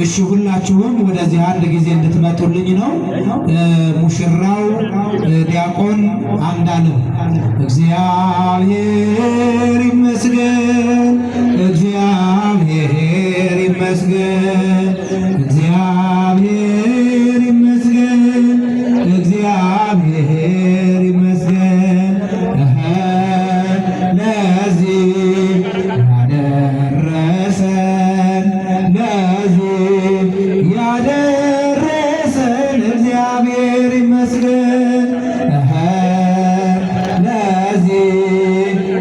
እሺ ሁላችሁም ወደዚህ አንድ ጊዜ እንድትመጡልኝ ነው። ሙሽራው ዲያቆን አንዳለም እግዚአብሔር ይመስገን፣ እግዚአብሔር ይመስገን፣ እግዚአብሔር ይመስገን፣ እግዚአብሔር ይመስገን ለዚህ ያደረሰን ያደረሰን እግዚአብሔር ይመስገን ለዚህ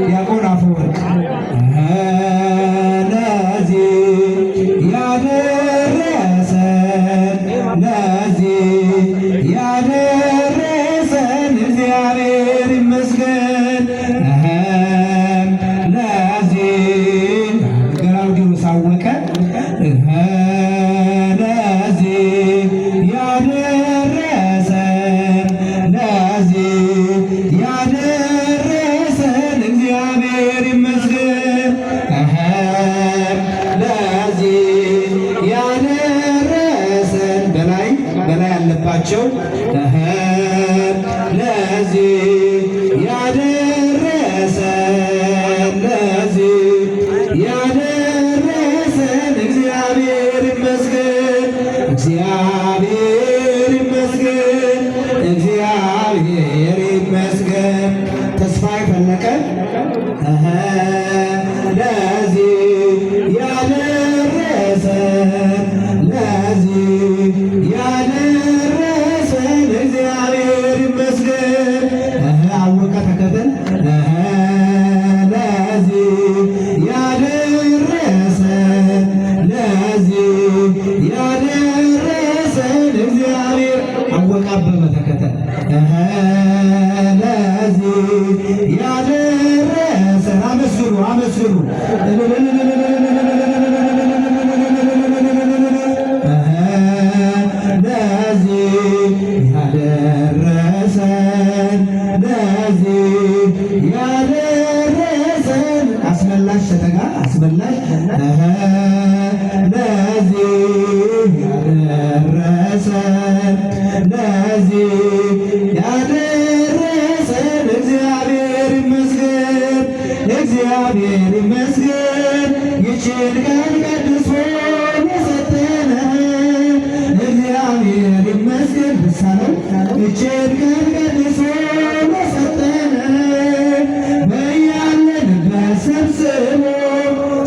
ዲያቆን አፈወርቅ ለዚህ ያደረሰን ለዚህ ያደረሰን እግዚአብሔር ይመስገን ለዚህ ገራውዲዮስ አወቀ ያለባቸው ለዚህ ያደረሰን ለዚህ ያደረሰን እግዚአብሔር ይመስገን፣ እግዚአብሔር ይመስገን፣ እግዚአብሔር ይመስገን። ተስፋዬ ፈለቀ ለዚህ ያደረሰን ለዚህ ያደረሰን እግዚአብሔር ይመስገን። አወቀ ተከተል ለዚህ ያደረሰን ለዚህ ያደረሰን እግዚአብሔር አወቀ አበበ ተከተል ለዚህ ያደረሰን አመስግኑ አመስግኑ ያደረሰን አስመላሽ ተጠጋ አስመላሽ ለዚህ ያደረሰን ለዚህ ያደረሰን እግዚአብሔር ይመስገን፣ እግዚአብሔር ይመስገን። ይችን ቀን ቀድሶ የሰጠን እግዚአብሔር ይመስገን። ምሳሌው ይችን ቀን ቀድሶ ሰብስቦ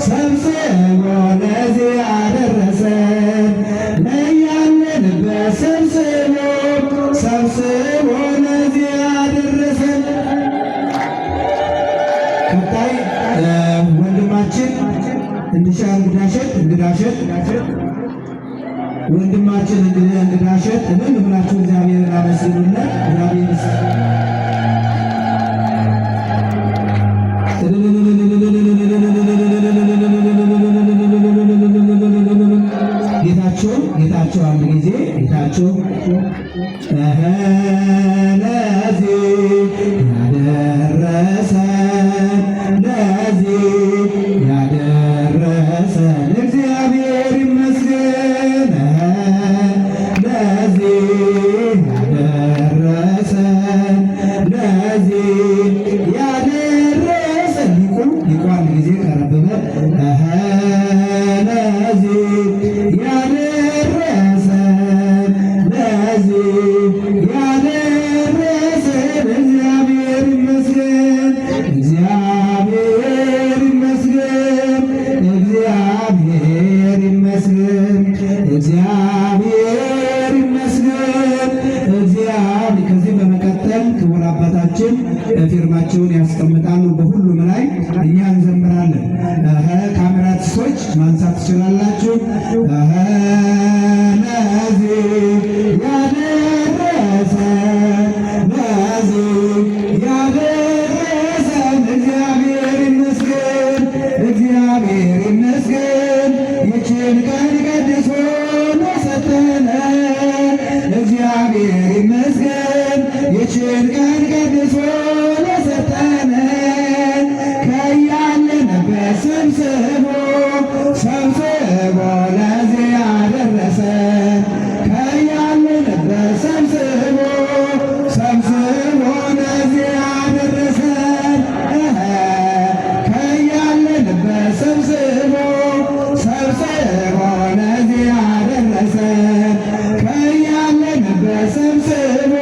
ሰብስቦ ለዚህ ያደረሰን ለያለንበት ሰብስቦ ሰብስቦ ለዚህ ያደረሰን። ቀጣይ ወንድማችን እንግዳሸት ወንድማችን እንግዳሸት እልል ብላችሁ እግዚአብሔርን አመስግኑለት። እግዚአብሔር ጌታቸው አንድ ጊዜ ጌታቸው ለዚህ ያደረሰን ለዚህ ያደረሰን እግዚአብሔር ይመስገን ለዚህ ያደረሰን ለዚህ ያደረሰን ሊቁ አንድ ጊዜ ቀረብ በል ለዚህ ያደረሰን ለዚህ ያደረሰን እግዚአብሔር ይመስገን፣ እግዚአብሔር ይመስገን፣ እግዚአብሔር ይመስገን፣ እግዚአብሔር ይመስገን፣ እግዚአብሔር። ከዚህ በመቀጠል ክቡር አባታችን ፊርማቸውን ያስቀምጣሉ። በሁሉም ላይ እኛ እንዘምራለን። ካሜራቲስቶች ማንሳት ትችላላችሁ። ለዚህ ያደረሰን ለዚህ ያደረሰን እግዚአብሔር ይመስገን፣ እግዚአብሔር ይመስገን። ይችን ቀን ቀድሶ ለሰጠን እግዚአብሔር ይመስገን። ይችን ቀን ቀድሶ ለሰጠን ከያለንበት ሰብስቦ ሰብስቦ ሰብስቦ ለዚህ ያደረሰን ከያለንበት ሰብስቦ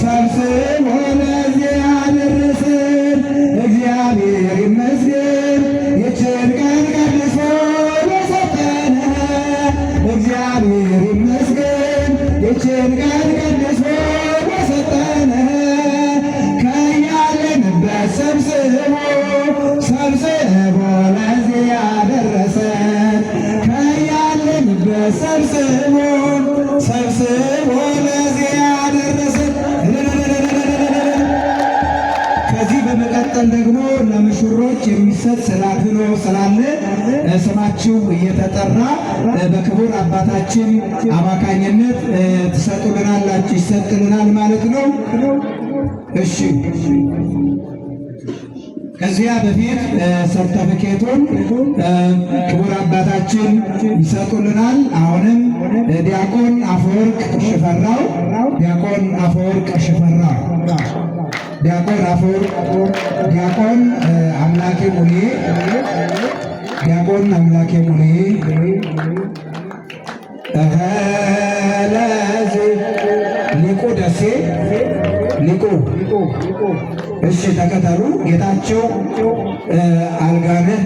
ሰብስቦ ለዚህ ያደረሰን እግዚአብሔር ይመስገን። ይችን ቀን ቀድሶ ለሰጠን እግዚአብሔር ይመስገን። ይችን ቀን ቀድሶ ለሰጠን ከያለንበት ሰብስቦ ሰብስቦ ለዚህ ያደረሰን ከያለንበት ሰብስቦ ሰብስቦ ለዚህ ያደረሰን። ከዚህ በመቀጠል ደግሞ ለሙሽሮች የሚሰጥ ስላድኖ ስላለ ስማችሁ እየተጠራ በክቡር አባታችን አማካኝነት ትሰጡልናላችሁ፣ ይሰጥልናል ማለት ነው። እሺ ከዚያ በፊት ሰርተፊኬቱን ክቡር አባታችን ይሰጡልናል። አሁንም ዲያቆን አፈወርቅ ሽፈራው ዲያቆን አፈወርቅ ሽፈራው ዲያቆን አፈወርቅ ዲያቆን አምላኬ ሙሌ ዲያቆን አምላኬ ሙሌ ለዚህ ሊቁ ደሴ ሊቁ እሺ ተከተሉ። ጌታቸው አልጋነህ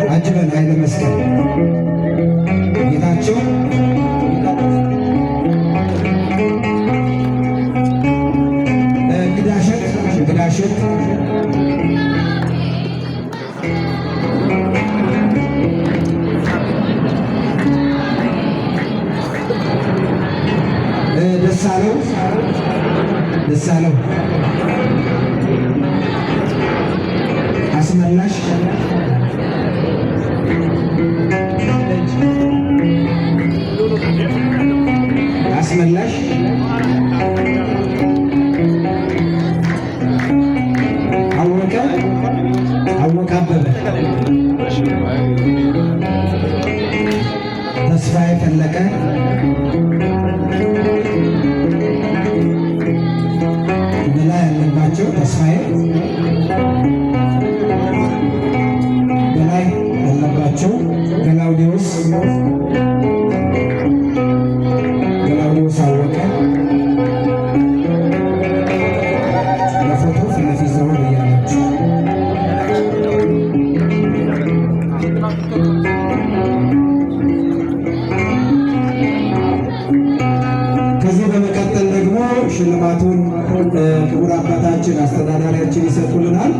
አጅበን ኃይለ መስቀል ጌታቸው እንግዳሸት ደሳለው አስመላሽ አስመላሽ አወቀ አበበ ተስፋዬ ፈለቀ በላይ ያለባቸው ተስፋዬ በላይ ያለባቸው ገላውዴዎስ አወቀ ለፎቶ ፊት ለፊት ዘወር እያላችሁ ከዚህ በመቀጠል ደግሞ ሽልማቱን ክቡር አባታችን አስተዳዳሪያችን ይሰጡልናል።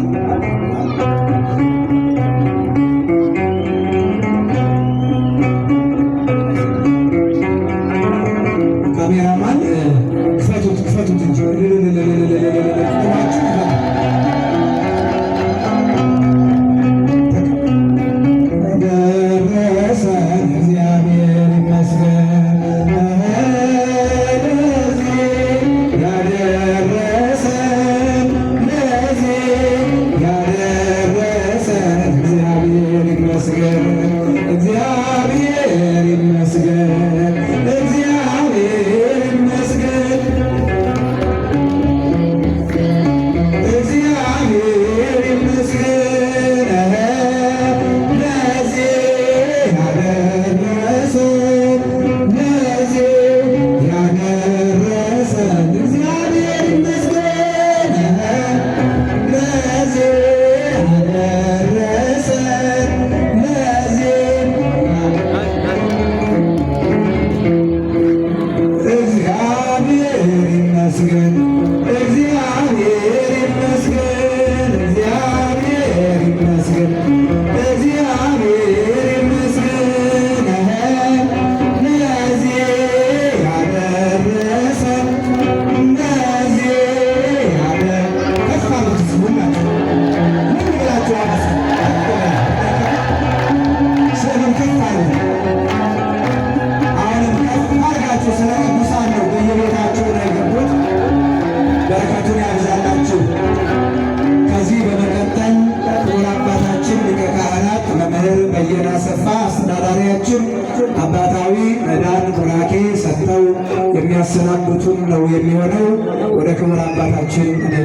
ካሜራማን ክፈቱት እንጂ ደረሰን እግዚአብሔር ይመስገን። አስተዳዳሪያችን አባታዊ መዳን ቡራኬ ሰጥተው የሚያሰናብቱን ነው የሚሆነው። ወደ ክቡር አባታችን